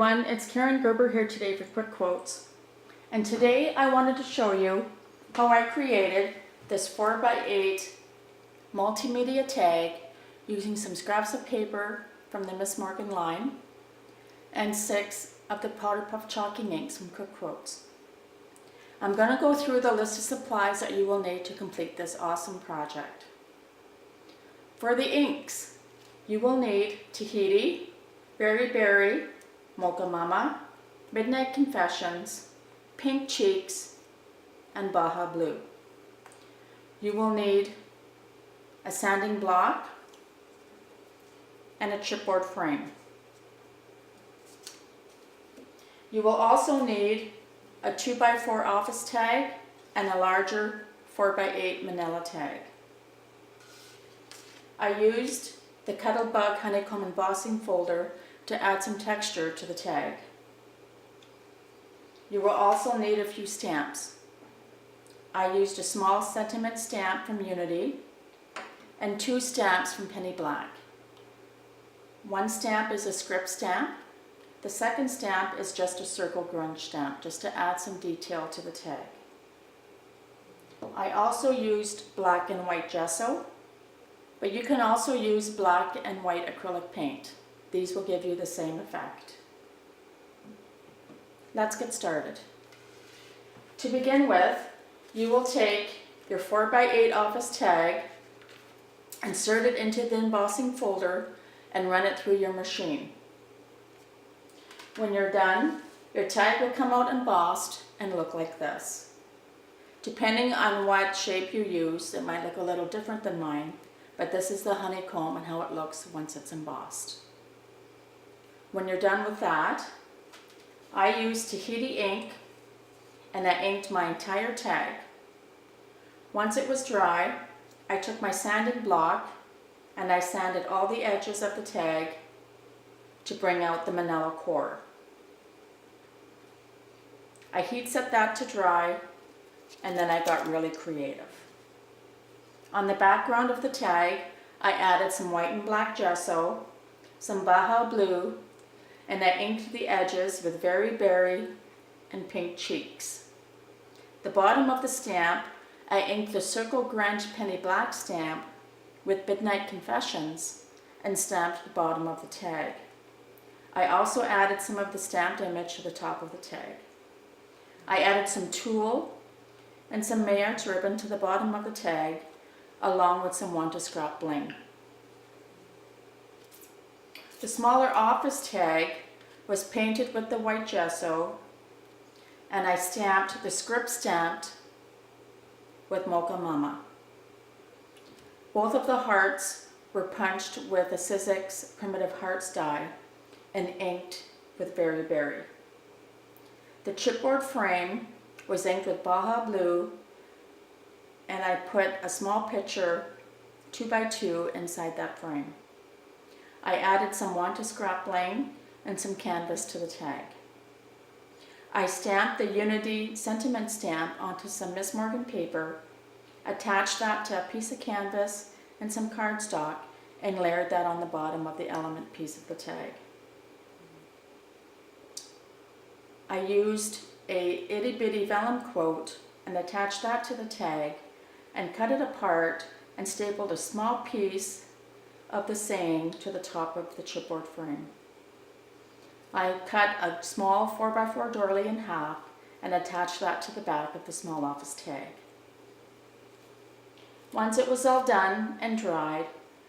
everyone, it's Karen here today for Quick Quotes. And today I wanted to show you how I created this 4x8 multimedia tag using some scraps of paper from the Miss Morgan line and 6 of the Powder Puff chalking inks from Quick Quotes. I'm going to go through the list of supplies that you will need to complete this awesome project. For the inks, you will need Tahiti, Berry Berry, Mocha Mama, Midnight Confessions, Pink Cheeks, and Baja Blue. You will need a sanding block and a chipboard frame. You will also need a 2x4 office tag and a larger 4x8 manila tag. I used the Cuttlebug honeycomb embossing folder to add some texture to the tag. You will also need a few stamps. I used a small sentiment stamp from Unity and 2 stamps from Penny Black. One stamp is a script stamp. The second stamp is just a circle grunge stamp, just to add some detail to the tag. I also used black and white gesso, but you can also use black and white acrylic paint. These will give you the same effect. Let's get started. To begin with, you will take your 4x8 office tag, insert it into the embossing folder, and run it through your machine. When you're done, your tag will come out embossed and look like this. Depending on what shape you use, it might look a little different than mine, but this is the honeycomb and how it looks once it's embossed. When you're done with that, I used Tahiti ink and I inked my entire tag. Once it was dry, I took my sanding block and I sanded all the edges of the tag to bring out the manila core. I heat set that to dry and then I got really creative. On the background of the tag, I added some white and black gesso, some Baja Blue, and I inked the edges with Very Berry and Pink Cheeks. The bottom of the stamp, I inked the Circle Grunge Penny Black stamp with Midnight Confessions and stamped the bottom of the tag. I also added some of the stamped image to the top of the tag. I added some tulle and some Mayards ribbon to the bottom of the tag, along with some Want to Scrap bling. The smaller office tag was painted with the white gesso, and I stamped the script stamped with Mocha Mama. Both of the hearts were punched with a Sizzix Primitive Hearts die and inked with Very Berry. The chipboard frame was inked with Baja Blue, and I put a small picture 2x2 inside that frame. I added some Want to Scrap bling and some canvas to the tag. I stamped the Unity sentiment stamp onto some Miss Morgan paper, attached that to a piece of canvas and some cardstock, and layered that on the bottom of the element piece of the tag. I used a itty bitty vellum quote and attached that to the tag and cut it apart and stapled a small piece of the saying to the top of the chipboard frame. I cut a small 4x4 doily in half and attached that to the back of the small office tag. Once it was all done and dried,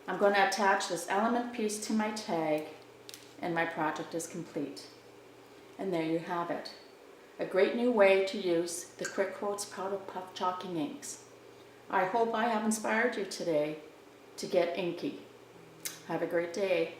I'm going to attach this element piece to my tag and my project is complete. And there you have it. A great new way to use the Quick Quotes Powder Puff chalking inks. I hope I have inspired you today to get inky. Have a great day.